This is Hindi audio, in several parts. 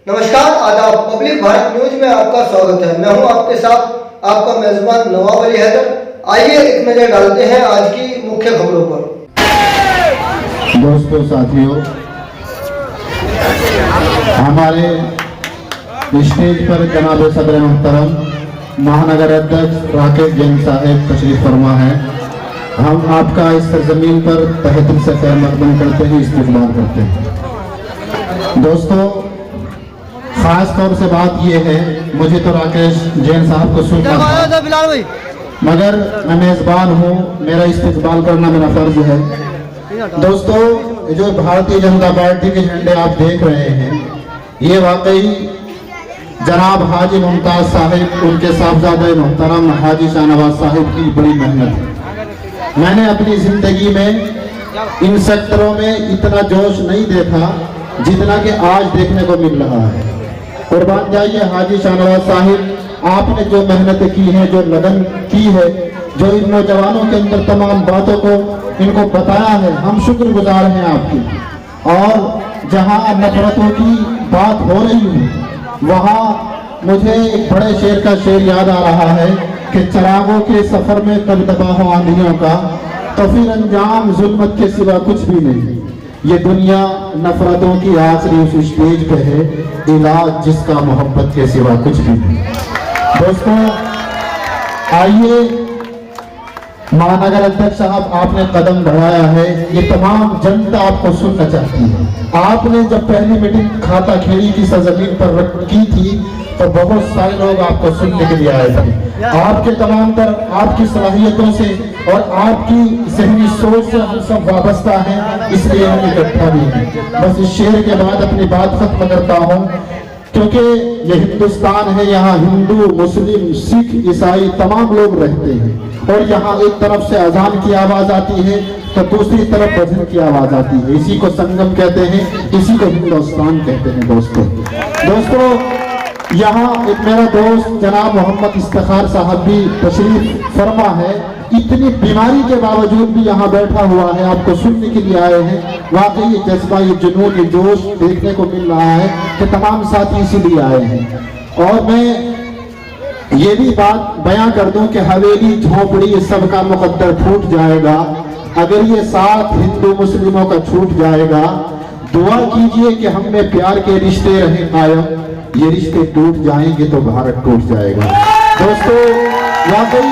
नमस्कार, आदाब। पब्लिक भारत न्यूज में आपका स्वागत है। मैं हूं आपके साथ आपका मेजबान नवाब अली हैदर। आइए एक नजर डालते हैं आज की मुख्य खबरों पर। दोस्तों, साथियों, हमारे स्टेज पर जनाब सदर मोहतरम महानगर अध्यक्ष राकेश जैन साहब तशरीफ फरमा है। हम आपका इस सरजमीन पर तहे दिल से खैर मकदम करते हैं, इस्तकबाल करते हैं। दोस्तों, खास तौर से बात यह है, मुझे तो राकेश जैन साहब को सुनना था, मगर मैं मेजबान हूँ, मेरा इस्तकबाल करना मेरा फर्ज है। दोस्तों, जो भारतीय जनता पार्टी के झंडे आप देख रहे हैं, ये वाकई जनाब हाजी मुमताज साहिब, उनके साहबजादे मोहतरम हाजी शाहनवाज साहिब की बड़ी मेहनत है। मैंने अपनी जिंदगी में इन सेक्टरों में इतना जोश नहीं देखा जितना कि आज देखने को मिल रहा है। कुर्बान जाइए हाजी शाहनवाज साहिब, आपने जो मेहनत की है, जो लगन की है, जो इन नौजवानों के अंदर तमाम बातों को इनको बताया है, हम शुक्रगुजार हैं आपकी। और जहां नफरतों की बात हो रही है, वहां मुझे एक बड़े शेर का शेर याद आ रहा है कि चिरागों के सफर में कब दबा हो आंधियों का, तो फिर अंजाम जुल्मत के सिवा कुछ भी नहीं। ये दुनिया नफरतों की आखिरी उस स्टेज पे है, इलाज जिसका मोहब्बत के सिवा कुछ भी नहीं। दोस्तों, आइए, महानगर अध्यक्ष साहब, आपने कदम बढ़ाया है, ये तमाम जनता आपको सुनना चाहती है। आपने जब पहली मीटिंग खाता खेड़ी की सरजमीन पर की थी तो बहुत सारे लोग आपको सुनने के लिए आए थे। आपके तमाम तर आपकी सलाहियतों से और आपकी ज़हनी सोच से हम सब वाबस्ता हैं, इसलिए हम इकट्ठा भी हैं। बस इस शेर के बाद अपनी बात खत्म करता हूँ, क्योंकि ये हिंदुस्तान है, यहाँ हिंदू, मुस्लिम, सिख, ईसाई तमाम लोग रहते हैं। और यहाँ एक तरफ से अजान की आवाज आती है तो दूसरी तरफ भजन की आवाज आती है। इसी को संगम कहते हैं, इसी को हिंदुस्तान कहते हैं। दोस्तों, यहाँ एक मेरा दोस्त जनाब मोहम्मद इफ्तिखार साहब भी तशरीफ फरमा है। इतनी बीमारी के बावजूद भी यहाँ बैठा हुआ है, आपको सुनने के लिए आए हैं। वाकई ये जज्बा, ये जुनून, ये जोश देखने को मिल रहा है कि तमाम साथी इसीलिए आए हैं। और मैं ये भी बात बयां कर दूं कि हवेली झोपड़ी ये सबका मुकद्दर फूट जाएगा। अगर ये साथ हिंदू मुस्लिमों का छूट जाएगा, दुआ कीजिए कि हम में प्यार के रिश्ते रहे कायम। ये रिश्ते टूट जाएंगे तो भारत टूट जाएगा। दोस्तों, वाकई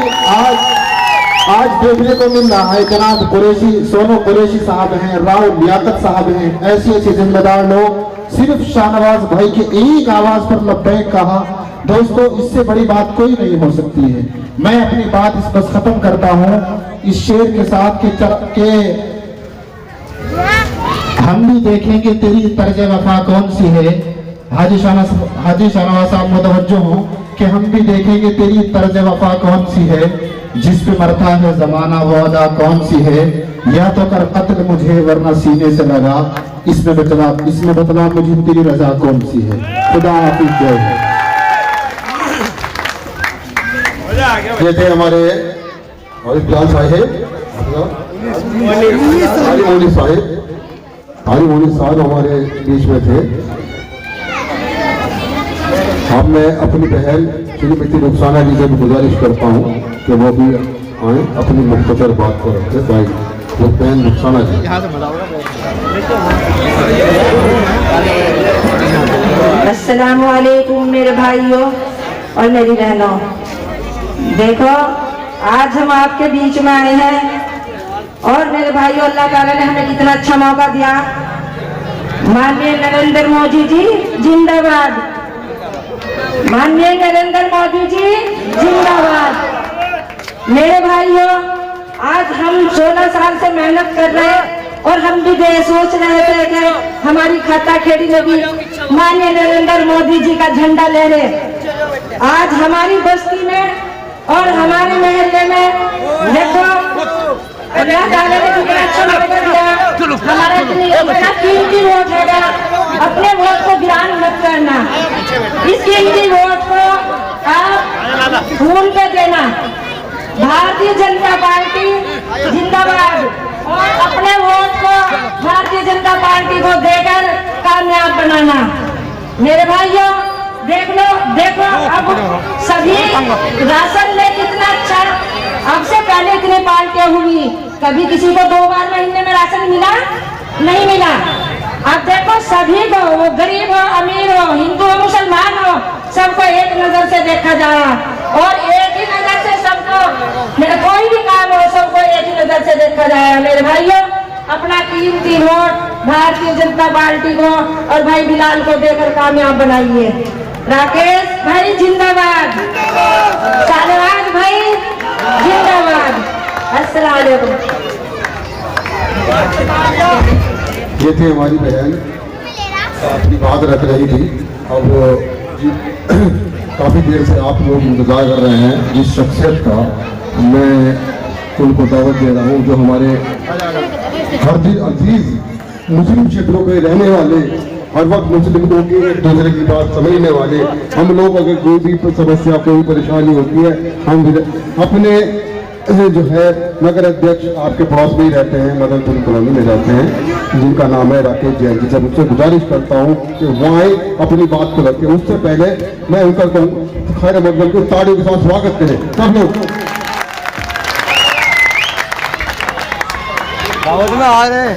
आज देखने को मिल रहा है, जनाब कुरैशी, सोनू कुरैशी साहब हैं, राव लियाकत साहब हैं, ऐसे जिम्मेदार लोग सिर्फ शाहनवाज भाई के एक आवाज पर लब्बैक कहा। दोस्तों, इससे बड़ी बात कोई नहीं हो सकती है। मैं अपनी बात इस बस खत्म करता हूँ इस शेर के साथ के हम भी देखेंगे तेरी तर्ज वफा कौन सी है। हाजी शाहनवाज साहब मुतवज्जो हो कि हम भी देखेंगे तेरी तर्ज वफा कौन सी है, जिस पे मरता है जमाना वो अदा कौन सी है। या तो कर कत्ल मुझे वरना सीने से लगा, इसमें बतला मुझे तेरी रजा कौन सी है। खुदा हाफिज, जय। ये थे हमारे प्यार साहिब, हाजी मोनी साहब हमारे बीच में थे। अब मैं अपनी बहन श्रीमती रुखसाना जी से भी गुजारिश करता हूँ कि वो भी आए, अपनी मुख्तसर बात को रखते। भाई बहन रुखसाना जी। अस्सलाम वालेकुम मेरे भाइयों और मेरी बहनों। देखो, आज हम आपके बीच में आए हैं और मेरे भाइयों, अल्लाह ताला ने हमें कितना अच्छा मौका दिया। माननीय नरेंद्र मोदी जी जिंदाबाद, माननीय नरेंद्र मोदी जी जिंदाबाद। मेरे भाइयों, आज हम 16 साल से मेहनत कर रहे हैं और हम भी सोच रहे थे कि हमारी खाता खेड़ी में भी माननीय नरेंद्र मोदी जी का झंडा लहरे। आज हमारी बस्ती में और हमारे महल्ले में देखो, अल्लाह ताला ने कितना अच्छा मौका दिया। हमारा इतना कीमती वोट है, अपने वोट को गिरान मत करना। इस कीमती वोट को आप फूल पे देना। भारतीय जनता पार्टी जिंदाबाद, और अपने वोट को भारतीय जनता पार्टी को देकर कामयाब बनाना। मेरे भाइयों देख लो, देखो अब सभी राशन ले कितना अच्छा। अब से पहले इतनी पार्टियां हुई, कभी किसी को 2 बार महीने में राशन मिला नहीं मिला। अब देखो सभी को, वो गरीब हो अमीर हो, हिंदू हो मुसलमान हो, सबको एक नजर से देखा जा रहा और एक ही नजर से सबको, कोई भी काम हो सबको एक ही नजर से देखा जाए। मेरे भाइयों अपना कीमती वोट भारतीय जनता पार्टी को और भाई बिलाल को देकर कामयाब बनाइए। राकेश भाई जिंदाबाद, शाहनवाज भाई जिंदाबाद। अस्सलाम वालेकुम। ये थी हमारी बहन, अपनी बात रख रही थी। अब काफ़ी देर से आप लोग इंतज़ार कर रहे हैं जिस शख्सियत का, मैं उनको दावत दे रहा हूँ जो हमारे हर दिल अजीज मुस्लिम क्षेत्रों के रहने वाले, हर वक्त मुस्लिमों की एक दूसरे की बात समझने वाले। हम लोग अगर कोई भी समस्या कोई परेशानी होती है, हम अपने जो है नगर अध्यक्ष आपके पास में ही रहते हैं, मदनपुर कॉलोनी में रहते हैं, जिनका नाम है राकेश जैन जी। सब उससे गुजारिश करता हूँ कि वहाँ अपनी बात को रखें। उससे पहले मैं उनका खैर मकदम को तालियों के साथ स्वागत करें सब लोग। में आ रहे हैं।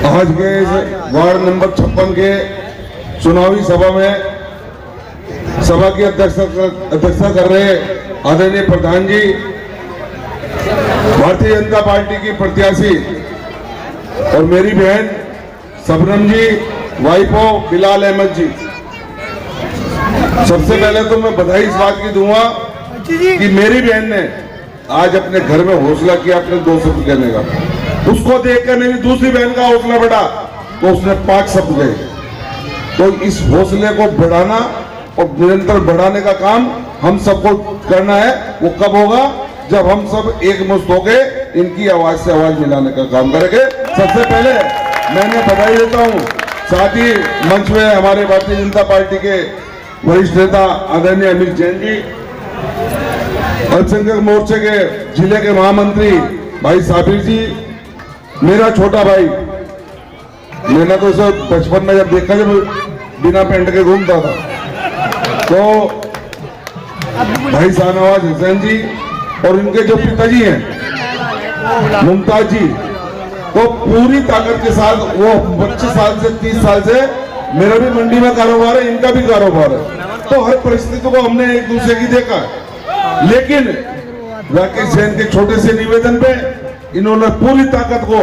आज के इस वार्ड नंबर 56 के चुनावी सभा में सभा की अध्यक्षता कर रहे आदरणीय प्रधान जी, भारतीय जनता पार्टी की प्रत्याशी और मेरी बहन सबनम जी, वाइफ हो बिलाल अहमद जी। सबसे पहले तो मैं बधाई इस बात की दूंगा कि मेरी बहन ने आज अपने घर में हौसला किया अपने 2 शब्द कहने का। उसको देखकर मेरी दूसरी बहन का हौसला बढ़ा तो उसने 5 शब्द गए। तो इस हौसले को बढ़ाना और निरंतर बढ़ाने का काम हम सबको करना है। वो कब होगा? जब हम सब एक मुश्त होके इनकी आवाज से आवाज मिलाने का काम करेंगे। सबसे पहले मैंने बधाई देता हूँ, साथ ही मंच में हमारे भारतीय जनता पार्टी के वरिष्ठ नेता आदरणीय अमित जैन जी, अल्पसंख्यक मोर्चे के जिले के महामंत्री भाई साबिर जी, मेरा छोटा भाई, मैंने तो इसे बचपन में जब देखा जब बिना पेंट के घूमता था, तो भाई शाहनवाज हुसैन जी और इनके जो पिताजी हैं मुमताज जी, तो पूरी ताकत के साथ वो 25 साल से 30 साल से मेरा भी मंडी में कारोबार है, इनका भी कारोबार है, तो हर परिस्थिति को हमने एक दूसरे की देखा। लेकिन राकेश जैन के छोटे से निवेदन पे इन्होंने पूरी ताकत को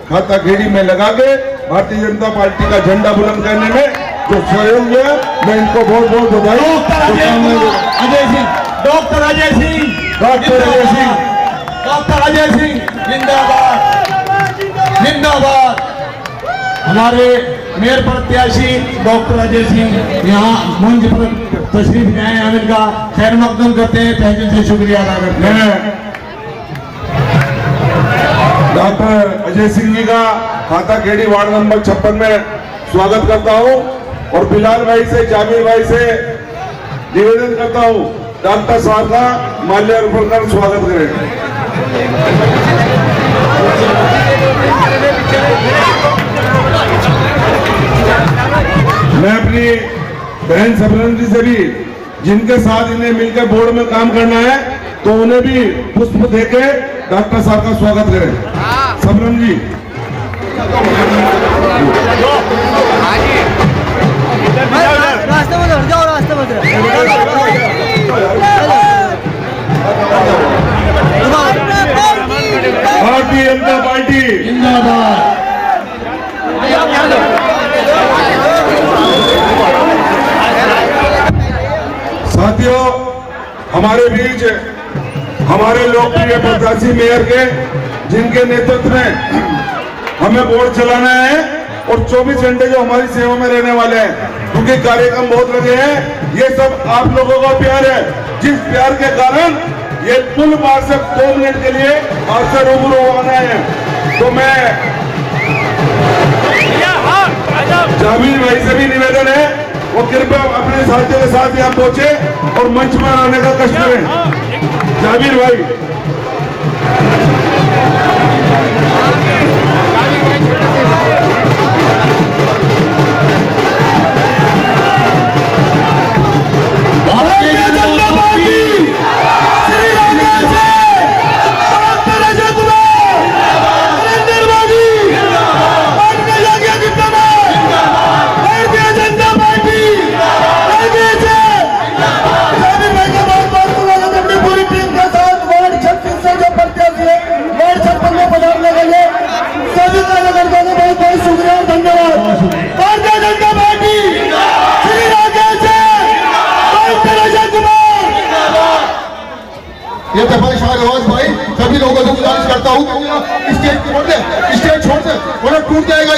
खाता खेड़ी में लगा के भारतीय जनता पार्टी का झंडा बुलंद करने में जो सहयोग दिया, मैं इनको बहुत बहुत बधाई। Ajay Singh, doctor Ajay Singh, doctor Ajay Singh, doctor Ajay Singh जिंदाबाद, जिंदाबाद। हमारे मेयर प्रत्याशी डॉक्टर अजय सिंह यहाँ मंच पर तशरीफ लाए, हम इनका खैर मकदम करते हैं, तहे दिल से शुक्रिया अदा करते हैं। डॉक्टर अजय सिंह जी का खाता खेड़ी वार्ड नंबर 56 में स्वागत करता हूं और बिलाल भाई से, जामिर भाई से निवेदन करता हूं डॉक्टर साहब का माल्यार्पण कर स्वागत करें। मैं अपनी बहन सबनम जी से भी, जिनके साथ इन्हें मिलकर बोर्ड में काम करना है, तो उन्हें भी पुष्प देके डॉक्टर साहब का स्वागत करें। सबनम जी, रास्ते में हट जाओ, रास्ते में भारतीय जनता पार्टी जिंदाबाद। साथियों, हमारे बीच हमारे लोकप्रिय प्रत्याशी मेयर के, जिनके नेतृत्व में हमें बोर्ड चलाना है और 24 घंटे जो हमारी सेवा में रहने वाले हैं, क्योंकि कार्यक्रम बहुत लगे हैं। ये सब आप लोगों का प्यार है, जिस प्यार के कारण ये पुल पार से 2 मिनट के लिए आपसे रूबरू होना है। तो मैं जामिर भाई से भी निवेदन है, वो कृपया अपने साथियों के साथ यहाँ पहुंचे और मंच में आने का कष्ट करें। जामिर भाई,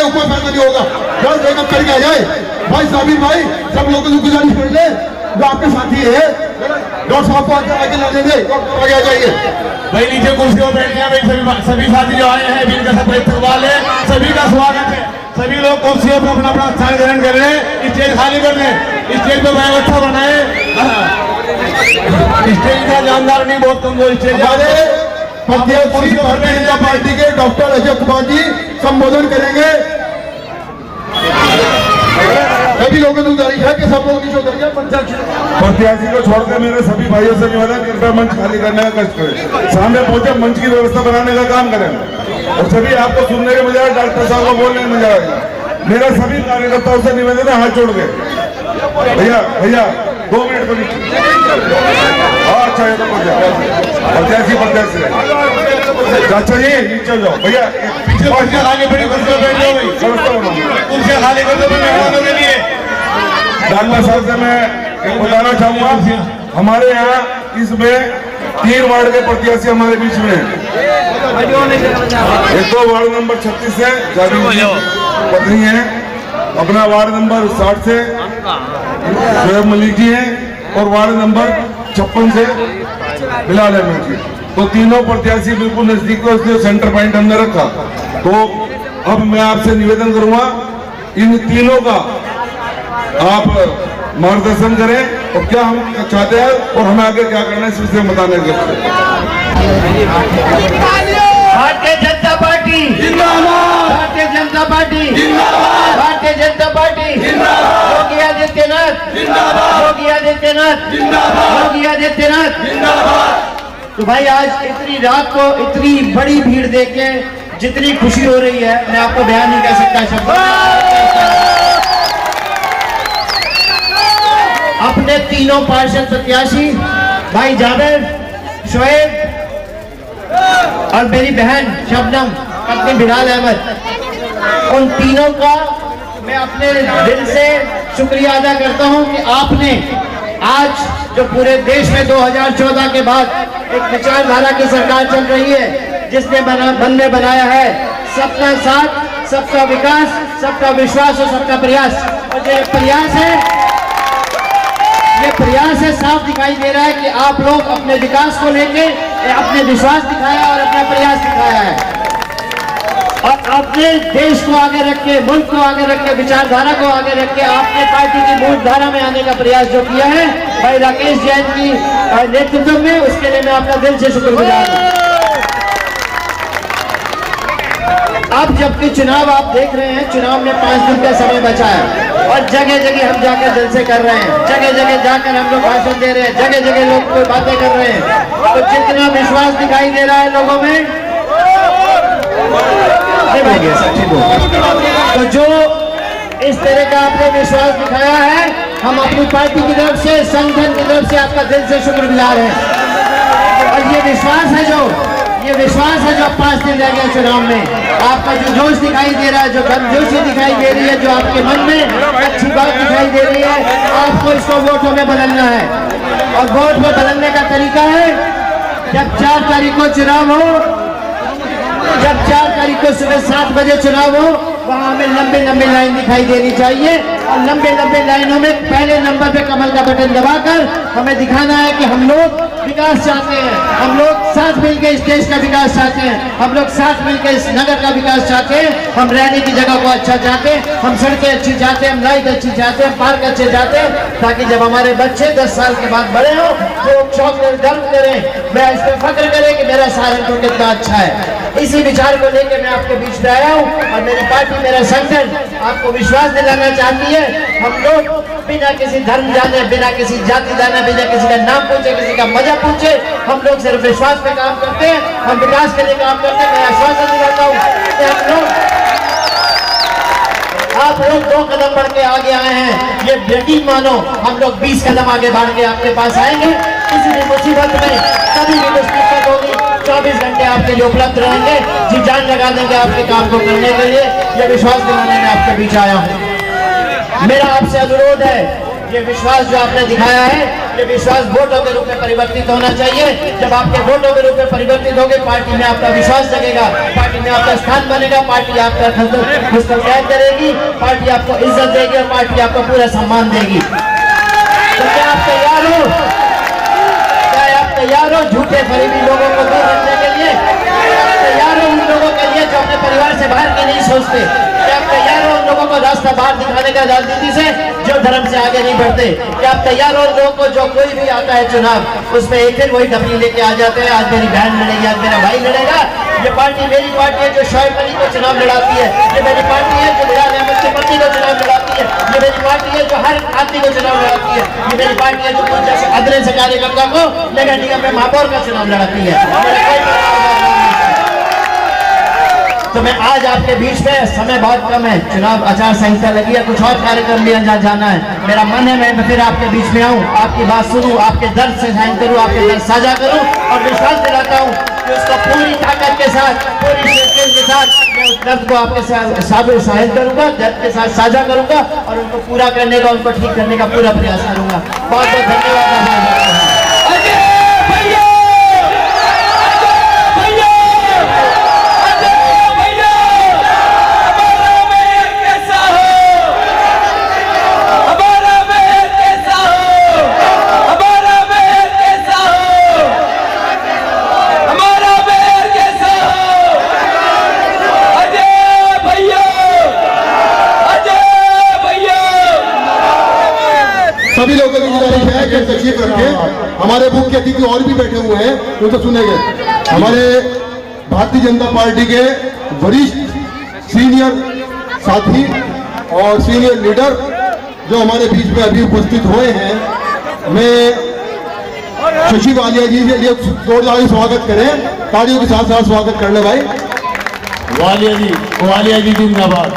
जाएगा, कोई फायदा नहीं होगा। बस एक करके आ जाए भाई साबिर भाई, सब लोगों को गुजारिश कर ले, जो आपके साथी है डॉक्टर साहब को आगे ला देंगे, आगे आ जाइए भाई। नीचे कुर्सी पर बैठ गया भाई, सभी साथी जो आए हैं जिनका सबका इस्तकबाल है, सभी का स्वागत है। सभी लोग कुर्सियों पर अपना अपना स्थान ग्रहण कर रहे हैं, स्टेज खाली कर दें, स्टेज पे व्यवस्था बनाए। स्टेज का जानदार नहीं, बहुत कमजोर स्टेज। प्रत्याशी भारतीय जनता पार्टी के डॉक्टर अजय कुमार जी संबोधन करेंगे। सभी लोगों को गुजारिश है कि सब लोग नीचे उतरिए। प्रत्याशी को छोड़कर मेरे सभी भाइयों से निवेदन, कृपया मंच खाली करने का कष्ट करें, सामने पहुंचे मंच की व्यवस्था बनाने का काम करें, और सभी आपको सुनने के बजाय डॉक्टर साहब को बोलने में मजा आएगा। मेरा सभी कार्यकर्ताओं से निवेदन है, हाथ जोड़ के भैया भैया 2 मिनट को अच्छा है तो प्रत्याशी चाचा जी नीचे जाओ भैया, पीछे आगे बैठ जाओ भाई, कुर्सियां खाली कर दो मेहमानों के लिए। डॉक्टर साहब से मैं एक बताना चाहूंगा, हमारे यहाँ इसमें 3 वार्ड के प्रत्याशी हमारे बीच में हैं। एक तो वार्ड नंबर 36 से जावेद पत्नी है, अपना वार्ड नंबर 60 से शोएब मलिक जी हैं, और वार्ड नंबर 56 से बिलाल अहमद जी। तो तीनों प्रत्याशी बिल्कुल नजदीक को इसलिए सेंटर पॉइंट हमने रखा। तो अब मैं आपसे निवेदन करूंगा, इन तीनों का आप मार्गदर्शन करें और क्या हम चाहते हैं और हमें आगे क्या करना है इस विषय में बताने के। भारतीय जनता पार्टी जिंदाबाद, भारतीय जनता पार्टी जिंदाबाद, भारतीय जनता पार्टी जिंदाबाद, योगी आदित्यनाथ जिंदाबाद, योगी आदित्यनाथ जिंदाबाद, योगी आदित्यनाथ जिंदाबाद। तो भाई आज इतनी रात को इतनी बड़ी भीड़ देख के जितनी खुशी हो रही है, मैं आपको बयान नहीं कर सकता शब्द। अपने तीनों पार्षद प्रत्याशी भाई जावेद, शोएब और मेरी बहन शबनम पत्नी बिलाल अहमद, उन तीनों का मैं अपने दिल से शुक्रिया अदा करता हूं कि आपने आज जो पूरे देश में 2014 के बाद एक विचारधारा की सरकार चल रही है, जिसने मन में बनाया है सबका साथ, सबका विकास, सबका विश्वास और सबका प्रयास। और ये प्रयास है साफ दिखाई दे रहा है कि आप लोग अपने विकास को लेके अपने विश्वास दिखाया और अपना प्रयास दिखाया है, और अपने देश को आगे रख के, मुल्क को आगे रख के, विचारधारा को आगे रख के आपने पार्टी की मूल धारा में आने का प्रयास जो किया है भाई राकेश जैन की नेतृत्व में, उसके लिए मैं आपका दिल से शुक्रगुजार हूँ। अब जबकि चुनाव आप देख रहे हैं, चुनाव में 5 दिन का समय बचा है और जगह जगह हम जाकर जलसे कर रहे हैं, जगह जगह जाकर हम लोग भाषण दे रहे हैं, जगह जगह लोग कोई बातें कर रहे हैं। तो जितना विश्वास दिखाई दे रहा है लोगों में, तो जो इस तरह का आपने विश्वास दिखाया है, हम अपनी पार्टी की तरफ से, संगठन की तरफ से आपका दिल से शुक्रगुजार हैं। और ये विश्वास है जो 5 दिन रह गए चुनाव में, आपका जो जोश दिखाई दे रहा है, जो गर्मजोशी दिखाई दे रही है, जो आपके मन में अच्छी बात दिखाई दे रही है, आपको इसको वोटों में बदलना है। और वोट में बदलने का तरीका है, जब 4 तारीख को चुनाव हो, जब 4 तारीख को सुबह 7 बजे चुनाव हो, वहां हमें लंबे लंबे लाइन दिखाई देनी चाहिए, और लंबे लंबे लाइनों में पहले नंबर पे कमल का बटन दबाकर हमें दिखाना है कि हम लोग विकास चाहते हैं, हम लोग साथ मिलकर इस देश का विकास चाहते हैं, हम लोग साथ मिलकर इस नगर का विकास चाहते हैं, हम रहने की जगह को अच्छा चाहते हैं, हम सड़कें अच्छी चाहते हैं, हम लाइट अच्छी चाहते हैं, पार्क अच्छे चाहते हैं, ताकि जब हमारे बच्चे 10 साल के बाद बड़े हों तो शौक गर्व करें, मैं इस पर फख्र करें कि मेरा सहारनपुर कितना अच्छा है। इसी विचार को लेकर मैं आपके बीच में आया हूँ, और मेरी पार्टी, मेरा संगठन आपको विश्वास दिलाना चाहती है। हम लोग बिना किसी धर्म जाने, बिना किसी जाति जाने, बिना किसी का नाम पूछे, किसी का मजहब पूछे, हम लोग सिर्फ विश्वास पे काम करते हैं, हम विकास के लिए काम करते हैं। मैं आश्वासन दिलाता हूँ कि आप लोग 2 कदम बढ़ के आगे आए हैं, ये यकीन मानो, हम लोग 20 कदम आगे बढ़ के आपके पास आएंगे। किसी भी मुसीबत में, कभी भी कुछ दिक्कत होगी, 24 घंटे आपके लिए उपलब्ध रहेंगे, जी जान लगा देंगे आपके काम को करने के लिए। यह विश्वास दिलाने में आपके बीच आया हूँ। मेरा आपसे अनुरोध है ये विश्वास जो आपने दिखाया है, ये विश्वास वोटों के रूप में परिवर्तित होना चाहिए। जब आपके वोटों के रूप में परिवर्तित होंगे, पार्टी में आपका विश्वास जगेगा, पार्टी में आपका स्थान बनेगा, पार्टी आपका मुस्तकबिल करेगी, पार्टी आपको इज्जत देगी और पार्टी आपको पूरा सम्मान देगी। तो क्या आप तैयार हो? क्या आप तैयार हो झूठे फरेबी लोगों को दूर रखने के लिए? तैयार हो उन लोगों के लिए जो अपने परिवार से बाहर के नहीं सोचते? क्या आप तैयार हो उन लोगों को रास्ता बाहर दिखाने का राजनीति से, जो धर्म से आगे नहीं बढ़ते? क्या आप तैयार हो उन लोगों को जो कोई भी आता है चुनाव, उसमें एक दिन वही डबली लेके आ जाते हैं, आज मेरी बहन लड़ेगी, आज मेरा भाई लड़ेगा। ये पार्टी मेरी पार्टी है जो शोएब अली को चुनाव लड़ाती है, ये मेरी पार्टी है जो बिलाल अहमद के पति को चुनाव लड़ाती है, ये मेरी पार्टी है जो हर आदमी को चुनाव लड़ाती है, ये मेरी पार्टी है जो कुछ जैसे अदले से कार्यकर्ता को नगर निगम में महापौर का चुनाव लड़ाती है। तो मैं आज आपके बीच में, समय बहुत कम है, चुनाव आचार संहिता लगी है, कुछ और कार्यक्रम भी अंजाम जाना है। मेरा मन है मैं फिर आपके बीच में आऊं, आपकी बात सुनूं, आपके दर्द से साइन करूं, आपके दर्द साझा करूं और विश्वास दिलाता हूं कि उसको पूरी ताकत के साथ, पूरी शक्ति के साथ मैं उस दर्द को आपके साथ शाहिद करूंगा, दर्द के साथ साझा करूंगा और उनको पूरा करने का, उनको ठीक करने का पूरा प्रयास करूंगा। बहुत बहुत धन्यवाद। सभी लोगों की गुजारिश है कि तशरीफ रखें। हमारे मुख्य अतिथि और भी बैठे हुए हैं, उनको सुनेंगे। हमारे भारतीय जनता पार्टी के वरिष्ठ सीनियर साथी और सीनियर लीडर जो हमारे बीच में अभी उपस्थित हुए हैं, मैं शशि वालिया जी के लिए जोरदार स्वागत करें, तालियों के साथ साथ स्वागत करने भाई। वालिया जी जिंदाबाद।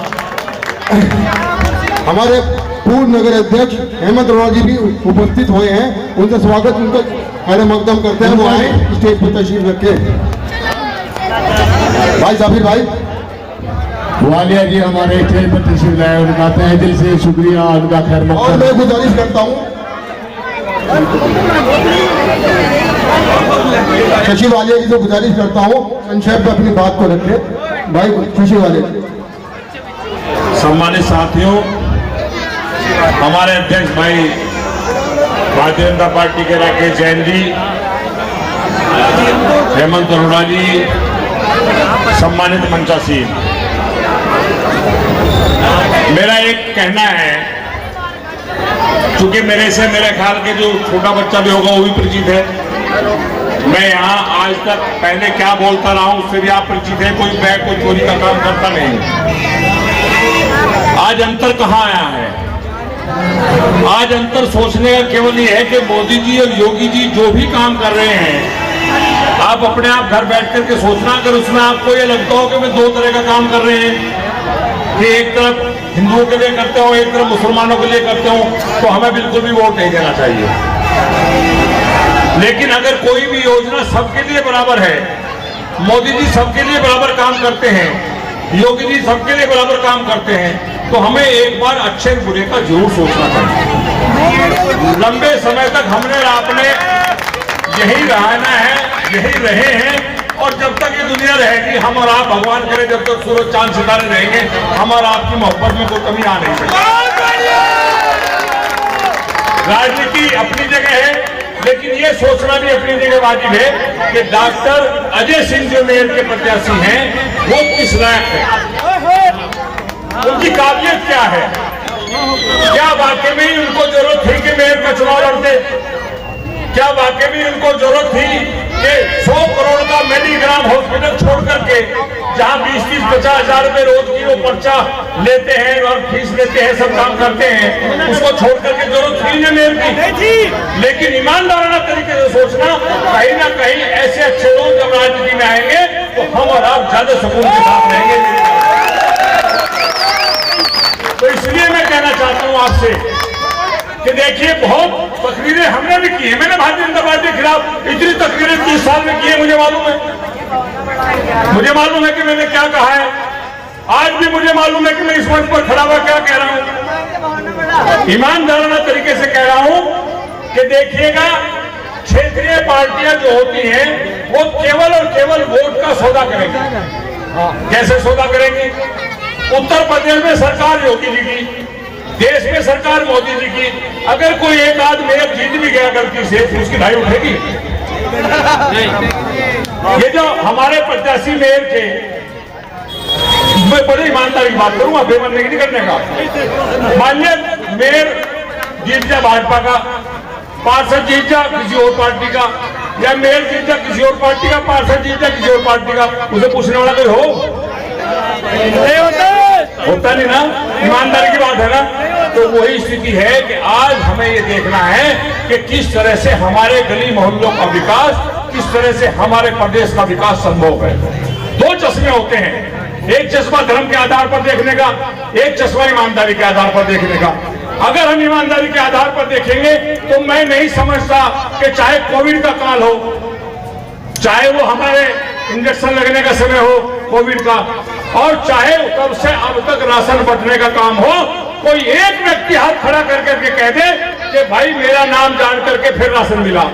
हमारे पूर्व नगर अध्यक्ष हेमंत अरोड़ा जी भी उपस्थित हुए हैं, उनका स्वागत, उनको पहले मकदम करते हैं, वो आए स्टेज पर तशरीफ रखे। भाई साबिर भाई वालिया जी हमारे स्टेज पर तशरीफ लाए, उनका तहे दिल से शुक्रिया, उनका खैर मकदम। और मैं गुजारिश करता हूँ शशि वालिया जी से गुजारिश करता हूँ संक्षेप में अपनी बात को रखे। भाई शशि वालिया जी। सम्मानित साथियों, हमारे अध्यक्ष भाई भारतीय जनता पार्टी के राकेश जैन जी, हेमंत अरोड़ा जी, सम्मानित मंचासीन, मेरा एक कहना है, चूंकि मेरे से मेरे ख्याल के जो छोटा बच्चा भी होगा वो भी परिचित है। मैं यहाँ आज तक पहले क्या बोलता रहा हूँ उससे भी आप परिचित है। कोई बैग कोई चोरी का काम करता नहीं। आज अंतर कहाँ आया है? आज अंतर सोचने का केवल ये है कि मोदी जी और योगी जी जो भी काम कर रहे हैं, आप अपने आप घर बैठ करके सोचना, अगर उसमें आपको ये लगता हो कि वे दो तरह का काम कर रहे हैं कि एक तरफ हिंदुओं के लिए करते हो, एक तरफ मुसलमानों के लिए करते हो, तो हमें बिल्कुल भी वोट नहीं देना चाहिए। लेकिन अगर कोई भी योजना सबके लिए बराबर है, मोदी जी सबके लिए बराबर काम करते हैं, योगी जी सबके लिए बराबर काम करते हैं, तो हमें एक बार अच्छे बुरे का जरूर सोचना चाहिए। लंबे समय तक हमने आपने यही रहना है, यही रहे हैं, और जब तक ये दुनिया रहेगी, हम और आप, भगवान करे जब तक सूरज चांद सितारे रहेंगे, हम और आपकी मोहब्बत में कोई कमी आ नहीं सकती। राजनीति अपनी जगह है, लेकिन ये सोचना भी अपनी जगह वाजिब है कि डॉक्टर अजय सिंह जो मेयर के प्रत्याशी हैं, वो किस लायक है, उनकी काबिलियत क्या है, क्या वाकई में उनको जरूरत थी कि मेयर का चुनाव लड़ते? क्या वाकई में उनको जरूरत थी कि 100 करोड़ का मेडिग्राम हॉस्पिटल छोड़ करके, जहां 20-30, 50 हजार रुपए रोज की वो पर्चा लेते हैं और फीस लेते हैं, सब काम करते हैं, उसको छोड़ करके जरूरत थी ना मेयर की? लेकिन ईमानदाराना तरीके से सोचना, कहीं ना कहीं ऐसे अच्छे लोग जब राजनीति में आएंगे तो हम और आप ज्यादा सुकून के साथ रहेंगे। तो इसलिए मैं कहना चाहता हूं आपसे कि देखिए, बहुत तकरीरें हमने भी की है। मैंने भारतीय जनता पार्टी के खिलाफ इतनी तकरीरें 30 साल में की है, मुझे मालूम है कि मैंने क्या कहा है। आज भी मुझे मालूम है कि मैं इस मंच पर खड़ा हुआ क्या कह रहा हूं। ईमानदाराना तरीके से कि देखिएगा क्षेत्रीय पार्टियां जो होती हैं वो केवल और केवल वोट का सौदा करेंगी। कैसे सौदा करेंगी? उत्तर प्रदेश में सरकार योगी जी की, देश में सरकार मोदी जी की, अगर कोई एक आध मेयर जीत भी गया गलती से तो उसकी धाई उठेगी? ये जो हमारे प्रत्याशी मेयर थे, मैं बड़ी ईमानदारी की बात करूंगा, बेमन नहीं करने का। मान लिया मेयर जीत जा भाजपा का, पार्षद जीत जा किसी और पार्टी का, या मेयर जीत जा किसी और पार्टी का, पार्षद जीत जा किसी और पार्टी का, उसे पूछने वाला कोई हो? होता नहीं ना, ईमानदारी की बात है ना। तो वही स्थिति है कि आज हमें ये देखना है कि किस तरह से हमारे गली मोहल्लों का विकास, किस तरह से हमारे प्रदेश का विकास संभव है। दो चश्मे होते हैं, एक चश्मा धर्म के आधार पर देखने का, एक चश्मा ईमानदारी के आधार पर देखने का। अगर हम ईमानदारी के आधार पर देखेंगे तो मैं नहीं समझता कि चाहे कोविड का काल हो, चाहे वो हमारे इंजेक्शन लगने का समय हो कोविड का, और चाहे तब से अब तक राशन बंटने का काम हो, कोई एक व्यक्ति हाथ खड़ा करके कह दे कि भाई मेरा नाम जान करके फिर राशन मिला।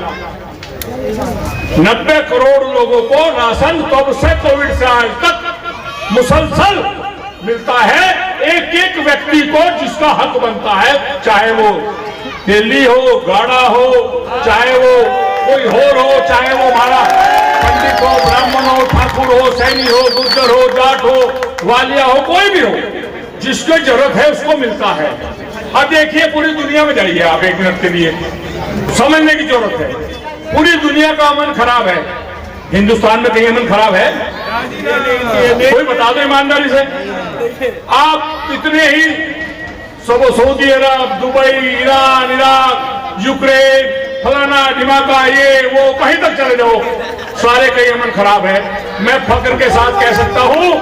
90 करोड़ लोगों को राशन तब से कोविड से आज तक मुसलसल मिलता है, एक एक व्यक्ति को जिसका हक बनता है, चाहे वो तेली हो, गाड़ा हो, चाहे वो कोई और हो, चाहे वो हमारा पंडित हो, ब्राह्मण हो, ठाकुर हो, सैनी हो, गुर्जर हो, जाट हो, वालिया हो, कोई भी हो, जिसको जरूरत है उसको मिलता है। अब देखिए पूरी दुनिया में जाइए आप एक मिनट के लिए, समझने की जरूरत है। पूरी दुनिया का अमन खराब है, हिंदुस्तान में कहीं अमन खराब है? कोई बता दो ईमानदारी से। आप इतने ही सऊदी अरब, दुबई, ईरान, इराक, यूक्रेन, फलाना ढिमाका, ये वो कहीं तक चले जाओ, सारे कहीं अमन खराब है। मैं फख्र के साथ कह सकता हूँ,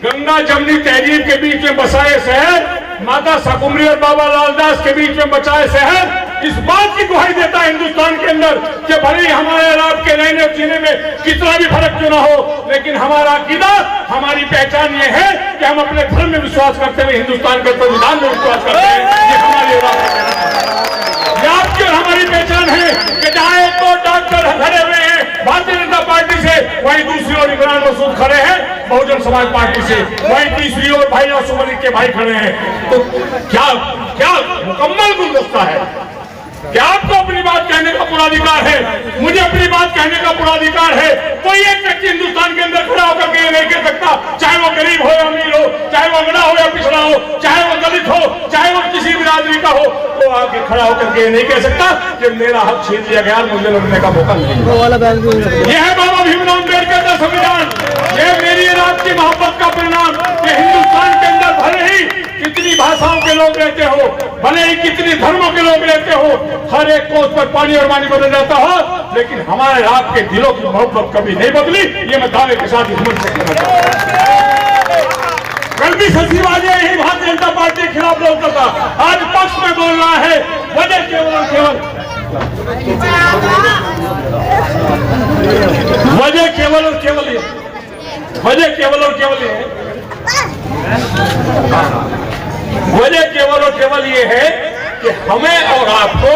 गंगा जमनी तहजीब के बीच में बसाए शहर, माता शाकुंभरी और बाबा लालदास के बीच में बचाए शहर, इस बात की दुहाई देता है हिंदुस्तान के अंदर कि भले ही हमारे और आपके रहने और जीने में कितना भी फर्क क्यों ना हो, लेकिन हमारा अकीदा, हमारी पहचान ये है कि हम अपने धर्म में विश्वास करते हुए हिंदुस्तान के संविधान में विश्वास करते हैं। ये हमारी और आपकी और हमारी पहचान है कि जहाँ एक तो डॉक्टर खड़े हुए हैं भारतीय जनता पार्टी से, वहीं दूसरी ओर इमरान मसूद खड़े हैं बहुजन समाज पार्टी से, वहीं तीसरी ओर भाई आसुम मलिक के भाई खड़े हैं। तो क्या क्या मुकम्मल गुलदस्ता है। क्या आपको अपनी बात कहने का पूरा अधिकार है, मुझे अपनी बात कहने का पूरा अधिकार है। कोई एक व्यक्ति हिंदुस्तान के अंदर खड़ा होकर के ये नहीं कह सकता, चाहे वो गरीब हो या अमीर हो, चाहे वो अंगड़ा हो या पिछड़ा हो, चाहे वो दलित हो, चाहे वो किसी बिरादरी का हो, तो आगे खड़ा होकर के ये नहीं कह सकता कि मेरा हक छीन लिया गया, मुझे लड़ने का मौका नहीं। यह है बाबा भीमराव अम्बेडकर का संविधान, यह मेरी और आपकी मोहब्बत का परिणाम। ये हिंदुस्तान के अंदर भले ही कितनी भाषाओं के लोग रहते हो, भले ही कितनी धर्मों के लोग रहते हो, हर एक को उस पर पानी और पानी बदल जाता हो, लेकिन हमारे आपके दिलों की मोहब्बत कभी नहीं बदली। ये मैं दावे के साथ इस मंच से कहना चाहता हूं। कल भी सचिवालय यही भारतीय जनता पार्टी के खिलाफ बोलता था, आज पक्ष में बोल रहा है। वजह केवल और केवल वजह केवल और केवल ये वजह केवल और केवल ये वजह केवल और केवल ये है कि हमें और आपको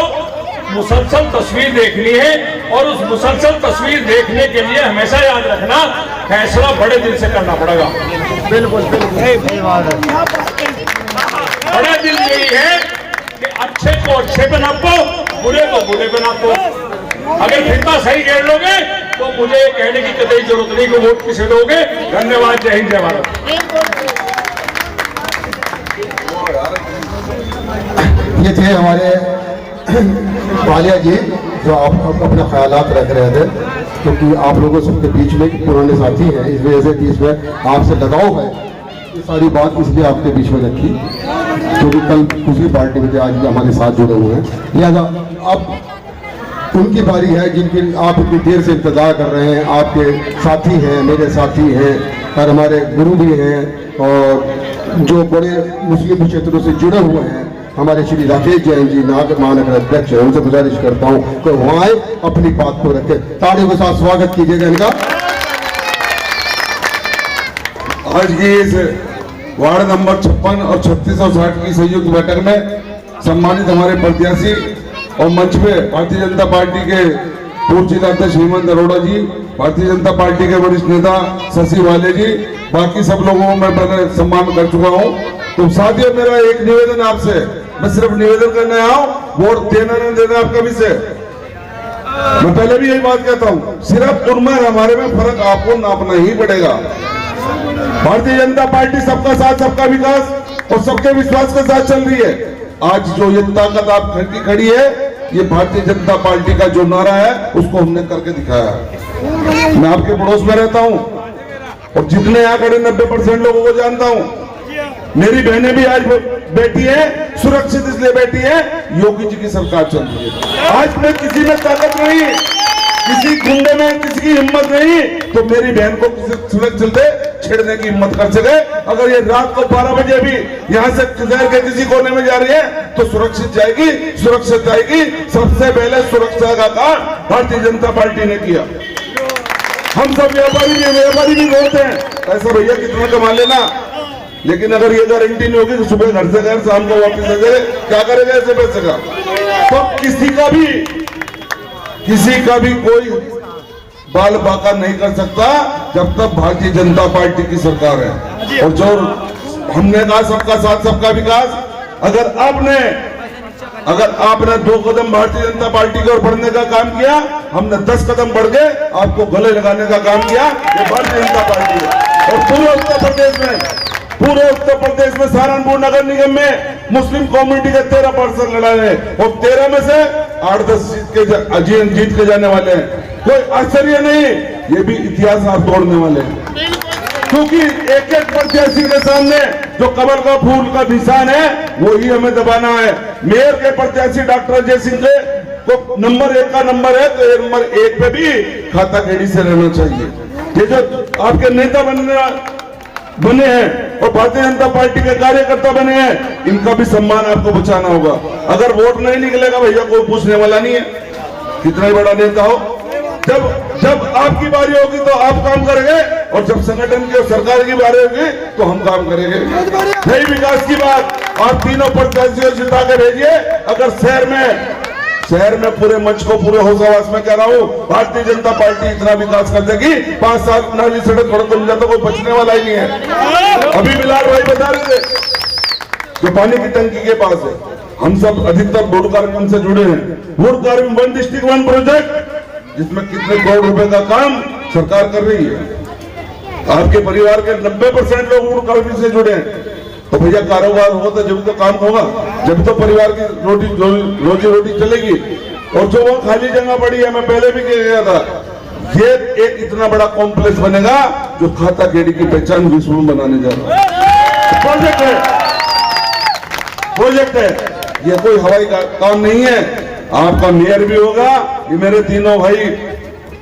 मुसलसल तस्वीर देखनी है, और उस मुसलसल तस्वीर देखने के लिए हमेशा याद रखना, फैसला बड़े दिल से करना पड़ेगा। बिल्कुल बड़े दिल यही है कि अच्छे को अच्छे पे नापो, बुरे को बुरे पे नापो। अगर फिरता सही घेर लोगे तो मुझे ये कहने की कतई जरूरत नहीं कि वोट किसे दोगे। धन्यवाद। जय हिंद, जय भारत। ये थे हमारे वालिया जी जो आप अपने ख्यालात रख रहे थे, क्योंकि आप लोगों सबके बीच में पुराने साथी हैं, इस वजह से कि इसमें आपसे लगाव है, ये सारी बात इसलिए आपके बीच में रखी, क्योंकि कल दूसरी पार्टी में थे, आज हमारे साथ जुड़े हुए हैं। लिहाजा अब उनकी बारी है जिनकी आप इतनी देर से इंतजार कर रहे हैं। आपके साथी हैं, मेरे साथी हैं, और हमारे गुरु भी हैं, और जो बड़े मुस्लिम क्षेत्रों से जुड़े हुए हैं, हमारे श्री राकेश जैन जी महानगर अध्यक्ष है, उनसे गुजारिश करता हूँ कि वहाँ आए, अपनी बात को रखें। तालियों के साथ स्वागत कीजिएगा इनका। आज की इस वार्ड नंबर 56 और 36 और 60 की संयुक्त बैठक में सम्मानित हमारे प्रत्याशी और मंच पे भारतीय जनता पार्टी के पूर्व जिलाध्यक्ष हेमंत अरोड़ा जी, भारतीय जनता पार्टी के वरिष्ठ नेता शशि वाले जी, बाकी सब लोगों को मैं पहले सम्मान कर चुका हूँ। तो साथियों, मेरा एक निवेदन आपसे, मैं सिर्फ निवेदन करने आया हूँ, वोट देना नहीं देना आपका विषय। मैं पहले भी यही बात कहता हूँ, सिर्फ उनमें हमारे में फर्क आपको नापना ही पड़ेगा। भारतीय जनता पार्टी सबका साथ सबका विकास और सबके विश्वास के साथ चल रही है। आज जो ये ताकत आप खड़ी है, ये भारतीय जनता पार्टी का जो नारा है उसको हमने करके दिखाया। मैं आपके पड़ोस में रहता हूँ और जितने यहाँ खड़े 90% लोगों को जानता हूँ। मेरी बहनें भी आज बैठी है, सुरक्षित इसलिए बैठी है, योगी जी की सरकार चल रही है। आज में किसी में ताकत नहीं, किसी गुंडे में किसी की हिम्मत नहीं, तो मेरी बहन को किसी सड़क चलते छेड़ने की हिम्मत कर सके। अगर ये रात को 12 बजे भी यहाँ से शहर के किसी कोने में जा रही है तो सुरक्षित जाएगी, सुरक्षित जाएगी। सबसे पहले सुरक्षा का काम भारतीय जनता पार्टी ने किया। हम सब व्यापारी भी बोलते हैं ऐसा भैया कितना कमा लेना, लेकिन अगर ये गारंटी नहीं होगी तो सुबह घर से घर शाम को वापस आ जाए, क्या करेगा ऐसे पैसे का? तो किसी का भी कोई बाल बाका नहीं कर सकता जब तक भारतीय जनता पार्टी की सरकार है। और जो हमने कहा सबका साथ सबका विकास, अगर आपने 2 कदम भारतीय जनता पार्टी की ओर बढ़ने का काम किया, हमने 10 कदम बढ़ के आपको गले लगाने का काम किया। ये भारतीय जनता पार्टी है। और पूरे उत्तर प्रदेश में सहारनपुर नगर निगम में मुस्लिम कम्युनिटी के 13% लड़ा है और 13 में से 8-10 जीत के जाने वाले हैं। कोई आश्चर्य नहीं, ये भी इतिहास आप तोड़ने वाले हैं, क्योंकि एक प्रत्याशी के सामने जो कमल का फूल का निशान है वो ही हमें दबाना है। मेयर के प्रत्याशी डॉक्टर अजय सिंह को नंबर 1 का नंबर है, तो नंबर 1 पे भी खाता खेड़ी से रहना चाहिए। ये जो आपके नेता बने हैं और भारतीय जनता पार्टी के कार्यकर्ता बने हैं, इनका भी सम्मान आपको बचाना होगा। अगर वोट नहीं निकलेगा भैया, कोई पूछने वाला नहीं है, कितना ही बड़ा नेता हो। जब आपकी बारी होगी तो आप काम करेंगे, और जब संगठन की और सरकार की बारी होगी तो हम काम करेंगे। यही विकास की बात आप तीनों प्रत्याशियों जिता के भेजिए। अगर शहर में पूरे मंच को पूरे होशावास में कह रहा हूँ, भारतीय जनता पार्टी इतना विकास कर देगी, 5 साल नाली सड़क थोड़ा तो मिल जाता, कोई बचने वाला ही नहीं है। अभी बिलाल भाई बता रहे थे जो पानी की टंकी के पास है, हम सब अधिकतर वुड कार्विंग से जुड़े हैं। वुड कार्विंग 1 डिस्ट्रिक्ट 1 प्रोजेक्ट, जिसमें कितने करोड़ रुपए का काम सरकार कर रही है। आपके परिवार के 90% लोग वुड कार्विंग से जुड़े हैं। तो भैया कारोबार होगा तो जब तो काम होगा, जब तो परिवार की रोजी रोटी चलेगी। और जो वो खाली जगह पड़ी है, मैं पहले भी कह गया था, ये एक इतना बड़ा कॉम्प्लेक्स बनेगा जो खाता खेड़ी की पहचान विश्व में बनाने जा रहा है। प्रोजेक्ट है, ये कोई हवाई का काम नहीं है। आपका मेयर भी होगा, ये मेरे तीनों भाई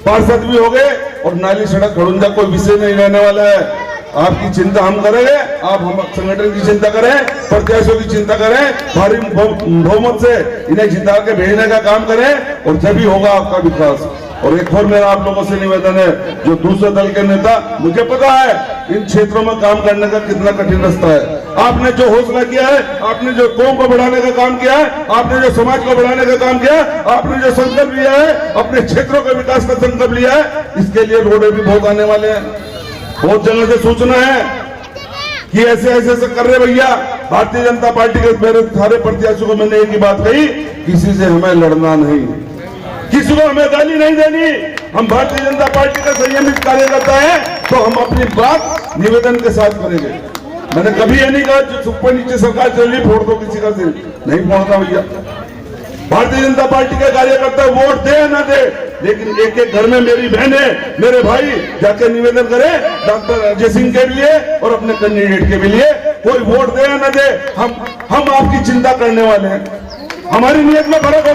पार्षद भी हो गए, और नाली सड़क खड़ूंजा कोई विषय नहीं रहने वाला है। आपकी चिंता हम करेंगे, आप हम संगठन की चिंता करें, प्रत्याशियों की चिंता करें, भारी बहुमत से इन्हें जिता के भेजने का काम करें, और जब भी होगा आपका विकास। और एक और मेरा आप लोगों से निवेदन है, जो दूसरे दल के नेता, मुझे पता है इन क्षेत्रों में काम करने का कितना कठिन रास्ता है। आपने जो हौसला किया है, आपने जो कौम को बढ़ाने का काम किया है, आपने जो समाज को बढ़ाने का काम किया है, आपने जो संकल्प लिया है, अपने क्षेत्रों के विकास का संकल्प लिया है, इसके लिए रोडे भी बहुत आने वाले हैं। बहुत जगह से सूचना है कि ऐसे कर रहे भैया। भारतीय जनता पार्टी के मेरे सारे प्रत्याशियों को मैंने एक ही बात कही, किसी से हमें लड़ना नहीं, किसी को हमें गाली नहीं देनी। हम भारतीय जनता पार्टी का संयमित कार्यकर्ता है, तो हम अपनी बात निवेदन के साथ करेंगे। मैंने कभी ये नहीं कहा जो ऊपर नीचे सरकार चल रही फोड़ दो किसी का सिर, नहीं फोड़ता भैया। भारतीय जनता पार्टी के कार्यकर्ता वोट दे ना दे, लेकिन एक एक घर में मेरी बहनें, मेरे भाई जाके निवेदन करें डॉक्टर अजय सिंह के लिए और अपने कैंडिडेट के भी लिए। कोई वोट दे या न दे, हम आपकी चिंता करने वाले हैं। हमारी नीयत में फर्क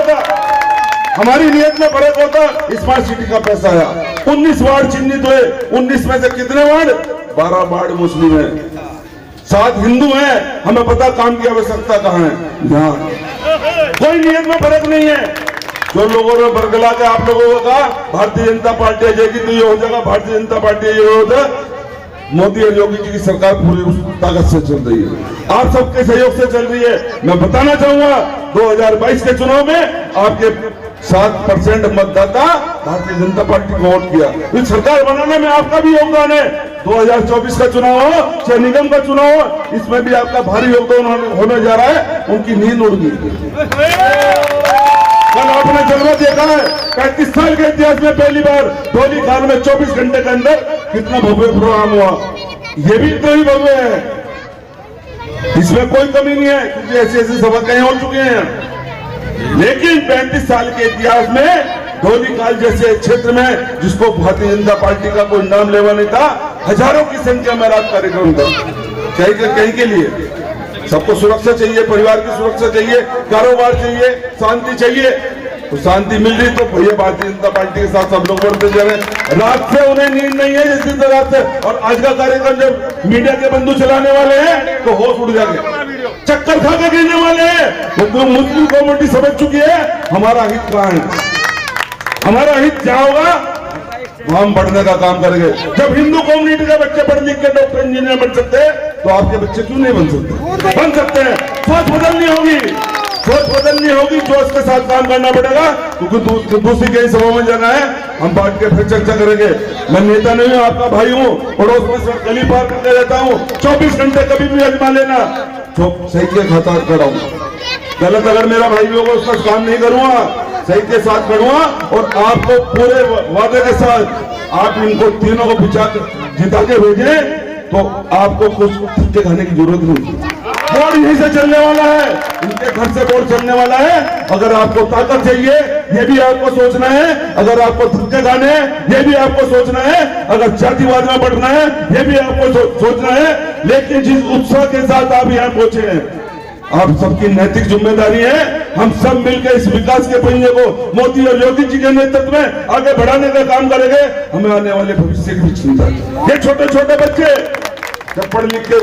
होता, स्मार्ट सिटी का पैसा आया, 19 वार्ड चिन्हित हुए, 19 में से कितने वार्ड? 12 वार्ड मुस्लिम है, 7 हिंदू हैं। हमें पता काम की आवश्यकता कहाँ है, यहाँ कोई नियत में फर्क नहीं है। जो लोगों ने बरगला के आप लोगों को कहा भारतीय जनता पार्टी आ जाएगी तो ये हो जाएगा, भारतीय जनता पार्टी ये हो जाएगा, मोदी और योगी जी की सरकार पूरी उस ताकत से चल रही है, आप सबके सहयोग से चल रही है। मैं बताना चाहूंगा 2022 के चुनाव में आपके 7% मतदाता भारतीय जनता पार्टी को वोट किया। इस सरकार बनाने में आपका भी योगदान है। 2024 का चुनाव हो चाहे निगम का चुनाव हो, इसमें भी आपका भारी योगदान होने जा रहा है। उनकी नींद उड़ गई। कल आपने जलवा देखा है, 35 साल के इतिहास में पहली बार धोली खाल में 24 घंटे के अंदर कितना भव्य प्रोग्राम हुआ। ये भी इतना ही भव्य है, इसमें कोई कमी नहीं है, क्योंकि ऐसी ऐसी सभा कहीं हो चुके हैं। लेकिन 35 साल के इतिहास में धोली खाल जैसे क्षेत्र में, जिसको भारतीय जनता पार्टी का कोई नाम लेवा नहीं था, हजारों की संख्या में रात कार्यक्रम था। कहीं के लिए सबको सुरक्षा चाहिए, परिवार की सुरक्षा चाहिए, कारोबार चाहिए, शांति चाहिए। तो शांति मिल रही तो भैया भारतीय जनता पार्टी के साथ सब लोग बढ़ते जा रहे हैं। रात से उन्हें नींद नहीं है जिस दिन रात से। और आज का कार्यक्रम जब मीडिया के बंधु चलाने वाले हैं तो होश उड़ जाएंगे, चक्कर खा के गिरने वाले हैं। तो मुस्लिम कम्युनिटी समझ चुकी है हमारा हित कहाँ है, हमारा हित जहाँ होगा हम बढ़ने का काम करेंगे। जब हिंदू कम्युनिटी के बच्चे पढ़ लिख के डॉक्टर इंजीनियर बन सकते हैं, तो आपके बच्चे क्यों नहीं बन सकते? बन सकते हैं। सोच बदलनी होगी, सोच बदलनी होगी, जोश के साथ काम करना पड़ेगा। क्योंकि दूसरी कई सभा में जाना है, हम बैठ के फिर चर्चा करेंगे। मैं नेता नहीं हूँ, आपका भाई हूँ, पड़ोस में गली पार करके रहता हूँ। 24 घंटे कभी भी अजमा लेना, सही के खाता खड़ा हूँ। गलत अगर मेरा भाई भी होगा उसका काम नहीं करूंगा, सही के साथ खड़ूंगा। और आपको पूरे वादे के साथ आप इनको तीनों को जिता के भेजें तो आपको कुछ थक्के खाने की जरूरत नहीं। बोर्ड यहीं से चलने वाला है, इनके घर से बोर्ड चलने वाला है। अगर आपको ताकत चाहिए ये भी आपको सोचना है, अगर आपको थक्के खाने हैं ये भी आपको सोचना है, अगर जातिवाद में बढ़ना है ये भी आपको सोचना है। लेकिन जिस उत्साह के साथ आप यहाँ पहुंचे हैं, आप सबकी नैतिक जिम्मेदारी है। हम सब मिलकर इस विकास के पहिए को मोदी और योगी जी के नेतृत्व में आगे बढ़ाने का काम करेंगे। हमें आने वाले भविष्य की भी चिंता है। ये छोटे छोटे बच्चे जब पढ़ लिख के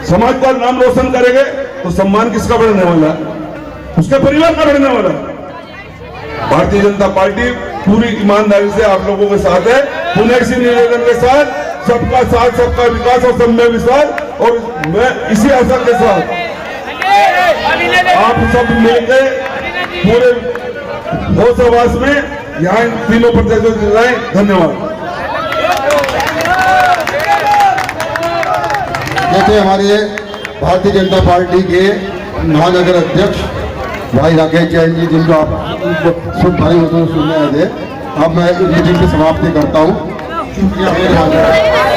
समाज का नाम रोशन करेंगे तो सम्मान किसका बढ़ने वाला है? उसके परिवार का बढ़ने वाला है। भारतीय जनता पार्टी पूरी ईमानदारी से आप लोगों के साथ है। पुनः इसी निवेदन के साथ सबका साथ, सबका विकास और सब में विश्वास। और मैं इसी आशा के साथ आप सब मिलकर पूरे होशवास में यहाँ तीनों प्रत्याशियों को जिताएं। धन्यवाद। जैसे हमारे भारतीय जनता पार्टी के महानगर अध्यक्ष भाई राकेश जैन जी, जिनको आप शुभ भाई होते सुनने आए थे, अब मैं मीटिंग की समाप्ति करता हूँ। शुक्रिया।